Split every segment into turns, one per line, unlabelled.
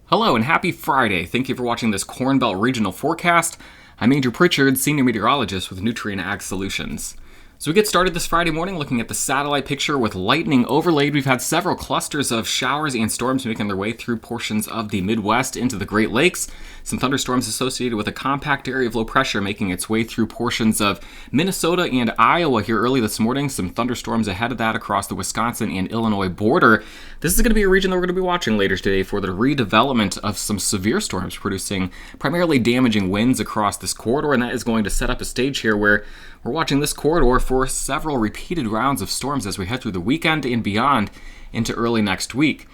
Hello and happy Friday. Thank you for watching this Corn Belt Regional Forecast. I'm Andrew Pritchard, Senior Meteorologist with Nutrien Ag Solutions. So we get started this Friday morning looking at the satellite picture with lightning overlaid. We've had several clusters of showers and storms making their way through portions of the Midwest into the Great Lakes. Some thunderstorms associated with a compact area of low pressure making its way through portions of Minnesota and Iowa here early this morning. Some thunderstorms ahead of that across the Wisconsin and Illinois border. This is going to be a region that we're going to be watching later today for the redevelopment of some severe storms producing primarily damaging winds across this corridor, and that is going to set up a stage here where we're watching this corridor for several repeated rounds of storms as we head through the weekend and beyond into early next week.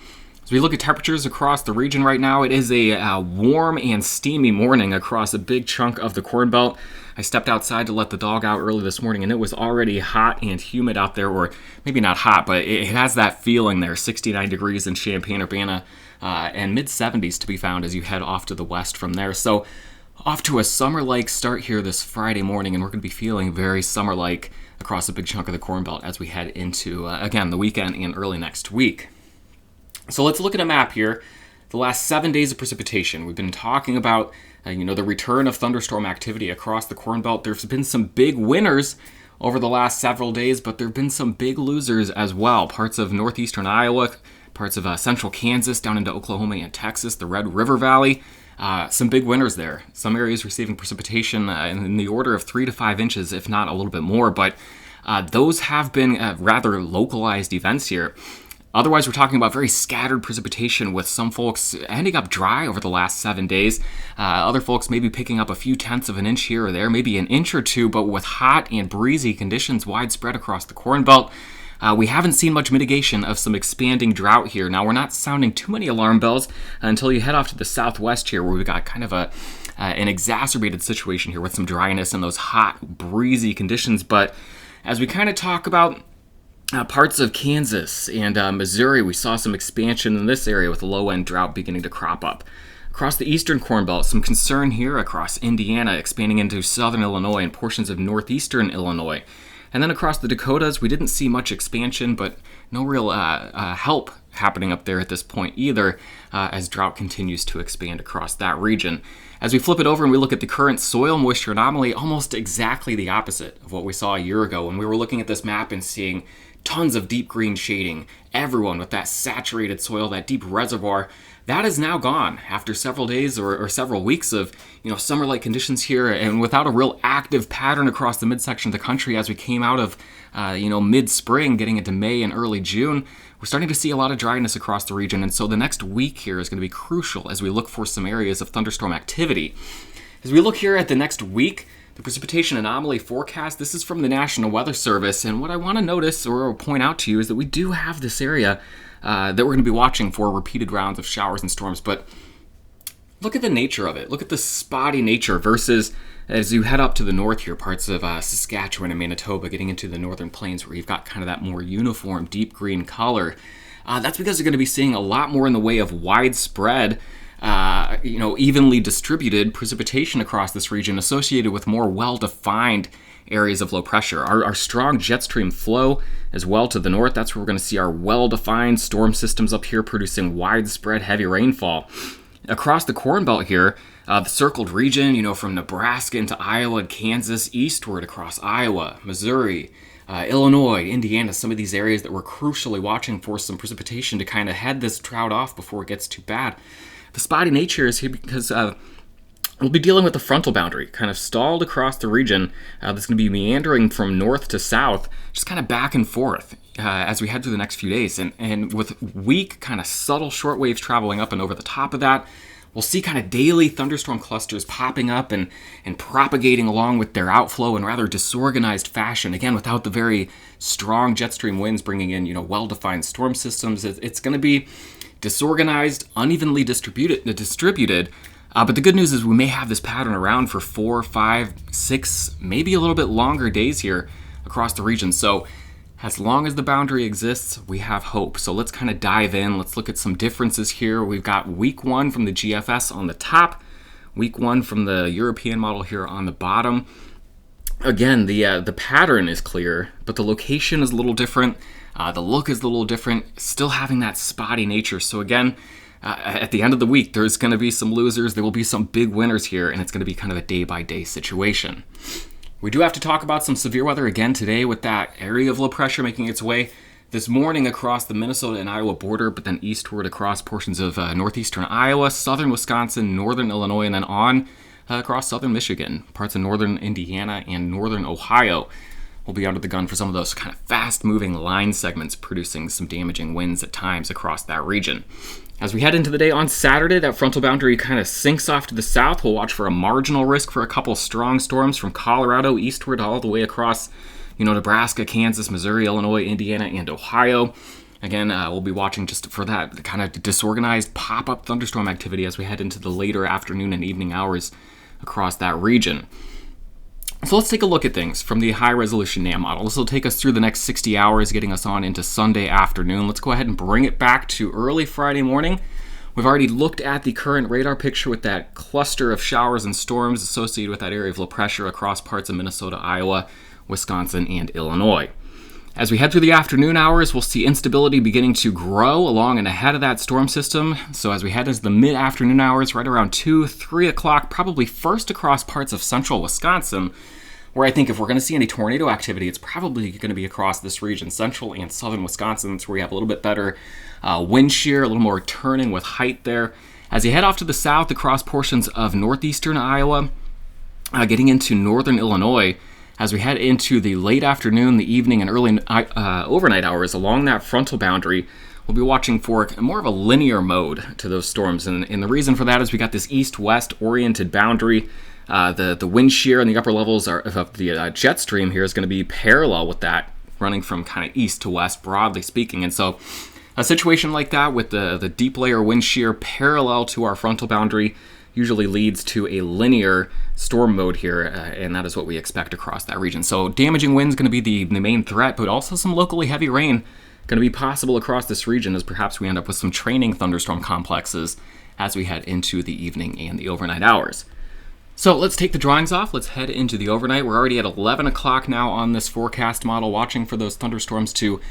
As we look at temperatures across the region right now, it is a warm and steamy morning across a big chunk of the Corn Belt. I stepped outside to let the dog out early this morning, and it was already hot and humid out there, or maybe not hot, but it has that feeling there, 69 degrees in Champaign-Urbana, and mid-70s to be found as you head off to the west from there. So off to a summer-like start here this Friday morning, and we're going to be feeling very summer-like across a big chunk of the Corn Belt as we head into, again, the weekend and early next week. So let's look at a map here. The last 7 days of precipitation. We've been talking about, the return of thunderstorm activity across the Corn Belt. There's been some big winners over the last several days, but there have been some big losers as well. Parts of northeastern Iowa, parts of central Kansas, down into Oklahoma and Texas, the Red River Valley. Some big winners there. Some areas receiving precipitation in the order of 3 to 5 inches, if not a little bit more, but those have been rather localized events here. Otherwise, we're talking about very scattered precipitation with some folks ending up dry over the last 7 days. Other folks maybe picking up a few tenths of an inch here or there, maybe an inch or two, but with hot and breezy conditions widespread across the Corn Belt. We haven't seen much mitigation of some expanding drought here. Now, we're not sounding too many alarm bells until you head off to the southwest here, where we've got kind of an exacerbated situation here with some dryness and those hot, breezy conditions. But as we kind of talk about parts of Kansas and Missouri, we saw some expansion in this area with low-end drought beginning to crop up. Across the eastern Corn Belt, some concern here across Indiana, expanding into southern Illinois and portions of northeastern Illinois. And then across the Dakotas, we didn't see much expansion, but no real help happening up there at this point either, as drought continues to expand across that region. As we flip it over and we look at the current soil moisture anomaly, almost exactly the opposite of what we saw a year ago when we were looking at this map and seeing tons of deep green shading, everyone with that saturated soil, that deep reservoir. That is now gone after several days or several weeks of summer-like conditions here, and without a real active pattern across the midsection of the country as we came out of mid-spring, getting into May and early June. We're starting to see a lot of dryness across the region, and so the next week here is going to be crucial as we look for some areas of thunderstorm activity. As we look here at the next week, the precipitation anomaly forecast, this is from the National Weather Service, and what I want to notice or point out to you is that we do have this area that we're going to be watching for repeated rounds of showers and storms, but look at the nature of it. Look at the spotty nature versus as you head up to the north here, parts of Saskatchewan and Manitoba, getting into the northern plains where you've got kind of that more uniform deep green color. That's because you're going to be seeing a lot more in the way of widespread evenly distributed precipitation across this region associated with more well-defined areas of low pressure. Our strong jet stream flow as well to the north, that's where we're going to see our well-defined storm systems up here producing widespread heavy rainfall. Across the Corn Belt here, the circled region, from Nebraska into Iowa and Kansas, eastward across Iowa, Missouri, Illinois, Indiana, some of these areas that we're crucially watching for some precipitation to kind of head this drought off before it gets too bad. The spotty nature is here because we'll be dealing with the frontal boundary, kind of stalled across the region that's going to be meandering from north to south, just kind of back and forth as we head through the next few days. And with weak, kind of subtle shortwaves traveling up and over the top of that, we'll see kind of daily thunderstorm clusters popping up and propagating along with their outflow in rather disorganized fashion. Again, without the very strong jet stream winds bringing in, well-defined storm systems. It's going to be disorganized, unevenly distributed. But the good news is we may have this pattern around for 4, 5, 6, maybe a little bit longer days here across the region. So as long as the boundary exists, we have hope. So let's kind of dive in. Let's look at some differences here. We've got week 1 from the GFS on the top, week 1 from the European model here on the bottom. Again, the pattern is clear, but the location is a little different. The look is a little different, still having that spotty nature. So again, at the end of the week, there's going to be some losers. There will be some big winners here, and it's going to be kind of a day-by-day situation. We do have to talk about some severe weather again today with that area of low pressure making its way this morning across the Minnesota and Iowa border, but then eastward across portions of northeastern Iowa, southern Wisconsin, northern Illinois, and then on across southern Michigan, parts of northern Indiana, and northern Ohio. We'll be under the gun for some of those kind of fast-moving line segments, producing some damaging winds at times across that region. As we head into the day on Saturday, that frontal boundary kind of sinks off to the south. We'll watch for a marginal risk for a couple strong storms from Colorado eastward all the way across, Nebraska, Kansas, Missouri, Illinois, Indiana, and Ohio. Again, we'll be watching just for that kind of disorganized pop-up thunderstorm activity as we head into the later afternoon and evening hours across that region. So let's take a look at things from the high-resolution NAM model. This will take us through the next 60 hours, getting us on into Sunday afternoon. Let's go ahead and bring it back to early Friday morning. We've already looked at the current radar picture with that cluster of showers and storms associated with that area of low pressure across parts of Minnesota, Iowa, Wisconsin, and Illinois. As we head through the afternoon hours, we'll see instability beginning to grow along and ahead of that storm system. So as we head into the mid-afternoon hours, right around 2, 3 o'clock, probably first across parts of central Wisconsin, where I think if we're going to see any tornado activity, it's probably going to be across this region, central and southern Wisconsin. It's where we have a little bit better wind shear, a little more turning with height there. As you head off to the south across portions of northeastern Iowa, getting into northern Illinois, as we head into the late afternoon, the evening, and early overnight hours along that frontal boundary, we'll be watching for more of a linear mode to those storms. And the reason for that is we got this east-west oriented boundary. The wind shear in the upper levels of the jet stream here is going to be parallel with that, running from kind of east to west, broadly speaking. And so a situation like that with the deep layer wind shear parallel to our frontal boundary usually leads to a linear storm mode here, and that is what we expect across that region. So damaging winds going to be the main threat, but also some locally heavy rain going to be possible across this region as perhaps we end up with some training thunderstorm complexes as we head into the evening and the overnight hours. So let's take the drawings off. Let's head into the overnight. We're already at 11 o'clock now on this forecast model, watching for those thunderstorms to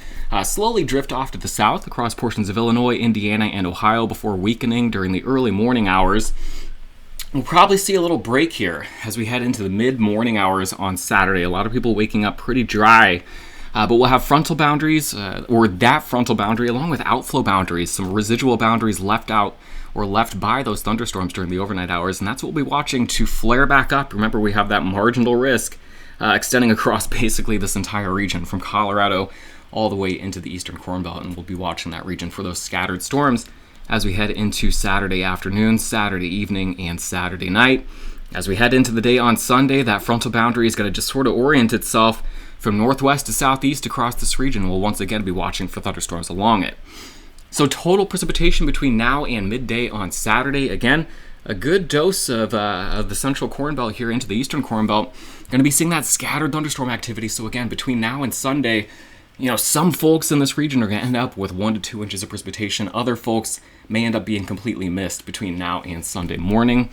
slowly drift off to the south across portions of Illinois, Indiana, and Ohio before weakening during the early morning hours. We'll probably see a little break here as we head into the mid-morning hours on Saturday. A lot of people waking up pretty dry, but we'll have frontal boundaries, or that frontal boundary, along with outflow boundaries, some residual boundaries left out or left by those thunderstorms during the overnight hours, and that's what we'll be watching to flare back up. Remember, we have that marginal risk extending across basically this entire region from Colorado all the way into the eastern Corn Belt, and we'll be watching that region for those scattered storms as we head into Saturday afternoon, Saturday evening, and Saturday night. As we head into the day on Sunday, that frontal boundary is going to just sort of orient itself from northwest to southeast across this region. We'll once again be watching for thunderstorms along it. So total precipitation between now and midday on Saturday. Again, a good dose of the central Corn Belt here into the eastern Corn Belt. Going to be seeing that scattered thunderstorm activity. So again, between now and Sunday, some folks in this region are going to end up with 1 to 2 inches of precipitation. Other folks may end up being completely missed between now and Sunday morning.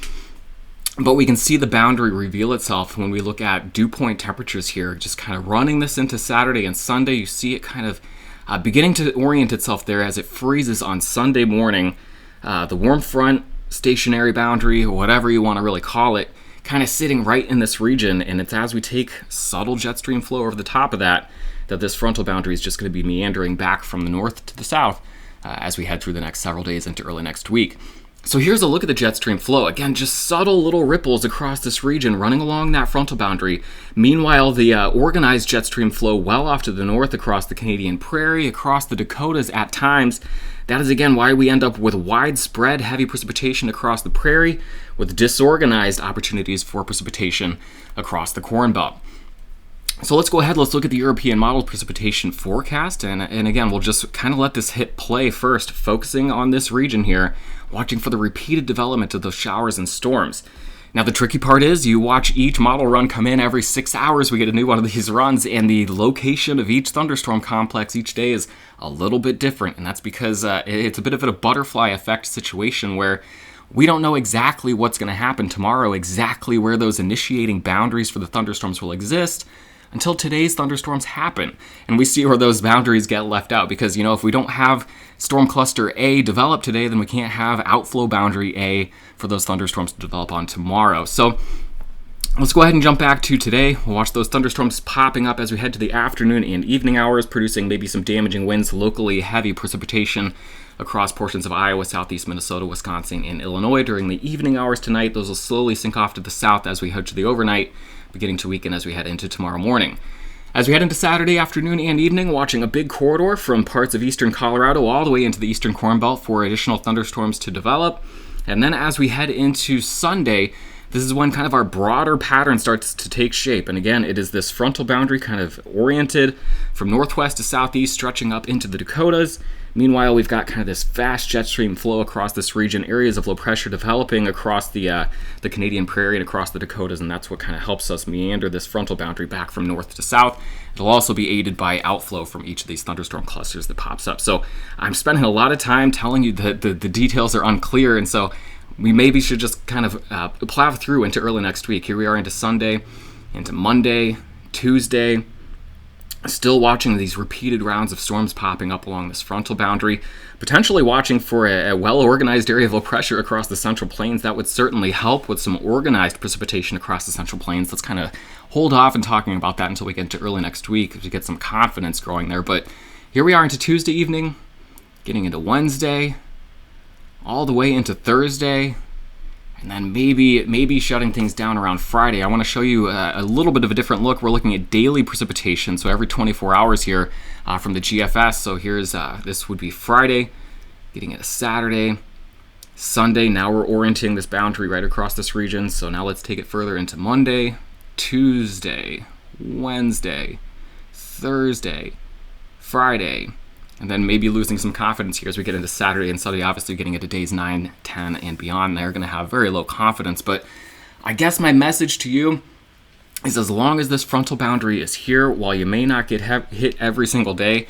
But we can see the boundary reveal itself when we look at dew point temperatures here, just kind of running this into Saturday and Sunday. You see it kind of beginning to orient itself there as it freezes on Sunday morning. The warm front, stationary boundary, or whatever you want to really call it, kind of sitting right in this region. And it's as we take subtle jet stream flow over the top of that this frontal boundary is just going to be meandering back from the north to the south as we head through the next several days into early next week. So here's a look at the jet stream flow. Again, just subtle little ripples across this region running along that frontal boundary. Meanwhile, the organized jet stream flow well off to the north across the Canadian Prairie, across the Dakotas at times. That is again why we end up with widespread heavy precipitation across the prairie, with disorganized opportunities for precipitation across the Corn Belt. So let's go ahead, let's look at the European model precipitation forecast, and again, we'll just kind of let this hit play first, focusing on this region here, watching for the repeated development of those showers and storms. Now, the tricky part is you watch each model run come in every 6 hours. We get a new one of these runs, and the location of each thunderstorm complex each day is a little bit different, and that's because it's a bit of a butterfly effect situation where we don't know exactly what's going to happen tomorrow, exactly where those initiating boundaries for the thunderstorms will exist. until today's thunderstorms happen. And we see where those boundaries get left out because, if we don't have storm cluster A develop today, then we can't have outflow boundary A for those thunderstorms to develop on tomorrow. So let's go ahead and jump back to today. We'll watch those thunderstorms popping up as we head to the afternoon and evening hours, producing maybe some damaging winds, locally heavy precipitation across portions of Iowa, southeast Minnesota, Wisconsin, and Illinois during the evening hours tonight. Those will slowly sink off to the south as we head to the overnight, beginning to weaken as we head into tomorrow morning. As we head into Saturday afternoon and evening, watching a big corridor from parts of eastern Colorado all the way into the eastern Corn Belt for additional thunderstorms to develop. And then as we head into Sunday, this is when kind of our broader pattern starts to take shape. And again, it is this frontal boundary kind of oriented from northwest to southeast, stretching up into the Dakotas. Meanwhile, we've got kind of this fast jet stream flow across this region, areas of low pressure developing across the Canadian Prairie and across the Dakotas, and that's what kind of helps us meander this frontal boundary back from north to south. It'll also be aided by outflow from each of these thunderstorm clusters that pops up. So I'm spending a lot of time telling you that the details are unclear, and so we maybe should just kind of plow through into early next week. Here we are into Sunday, into Monday, Tuesday. Still watching these repeated rounds of storms popping up along this frontal boundary, potentially watching for a well-organized area of low pressure across the Central Plains. That would certainly help with some organized precipitation across the Central Plains. Let's kind of hold off on talking about that until we get into early next week to get some confidence growing there. But here we are into Tuesday evening, getting into Wednesday, all the way into Thursday, and then maybe shutting things down around Friday. I want to show you a little bit of a different look. We're looking at daily precipitation, so every 24 hours here from the GFS. So here's this would be Friday, getting into Saturday, Sunday. Now we're orienting this boundary right across this region. So now let's take it further into Monday, Tuesday, Wednesday, Thursday, Friday. And then maybe losing some confidence here as we get into Saturday and Sunday, obviously getting into days 9, 10, and beyond. They're going to have very low confidence. But I guess my message to you is as long as this frontal boundary is here, while you may not get hit every single day,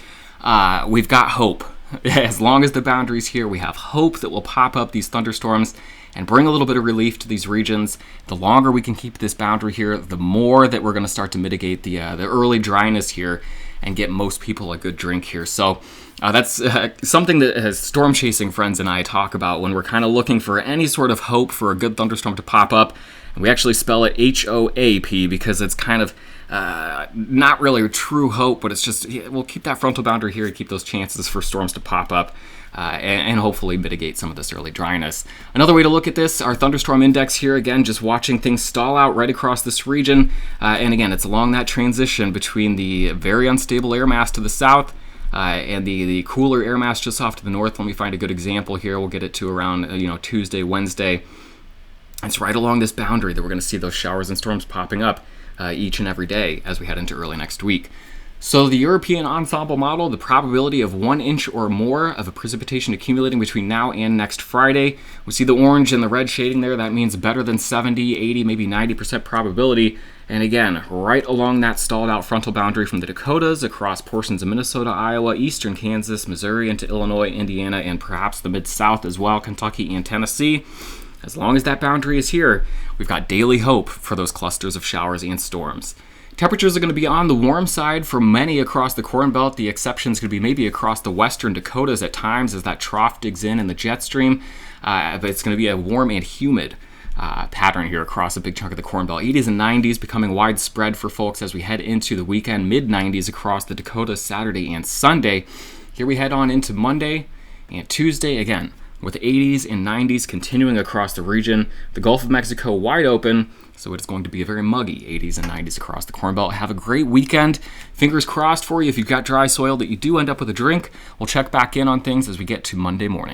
we've got hope. As long as the boundary's here, we have hope that will pop up these thunderstorms and bring a little bit of relief to these regions. The longer we can keep this boundary here, the more that we're going to start to mitigate the early dryness here and get most people a good drink here. So that's something that storm chasing friends and I talk about when we're kind of looking for any sort of hope for a good thunderstorm to pop up. And we actually spell it HOAP because it's kind of not really a true hope, but it's just, we'll keep that frontal boundary here and keep those chances for storms to pop up and hopefully mitigate some of this early dryness. Another way to look at this, our thunderstorm index here, again, just watching things stall out right across this region. And again, it's along that transition between the very unstable air mass to the south and the cooler air mass just off to the north. Let me find a good example here. We'll get it to around Tuesday, Wednesday. It's right along this boundary that we're going to see those showers and storms popping up each and every day as we head into early next week. So the European ensemble model, the probability of 1 inch or more of a precipitation accumulating between now and next Friday. We see the orange and the red shading there. That means better than 70, 80, maybe 90% probability. And again, right along that stalled out frontal boundary from the Dakotas across portions of Minnesota, Iowa, eastern Kansas, Missouri, into Illinois, Indiana, and perhaps the Mid-South as well, Kentucky and Tennessee. As long as that boundary is here, we've got daily hope for those clusters of showers and storms. Temperatures are going to be on the warm side for many across the Corn Belt. The exceptions could be maybe across the western Dakotas at times as that trough digs in the jet stream. But it's going to be a warm and humid pattern here across a big chunk of the Corn Belt. 80s and 90s becoming widespread for folks as we head into the weekend. Mid-90s across the Dakotas Saturday and Sunday. Here we head on into Monday and Tuesday again, with 80s and 90s continuing across the region. The Gulf of Mexico wide open, so it's going to be a very muggy 80s and 90s across the Corn Belt. Have a great weekend. Fingers crossed for you if you've got dry soil that you do end up with a drink. We'll check back in on things as we get to Monday morning.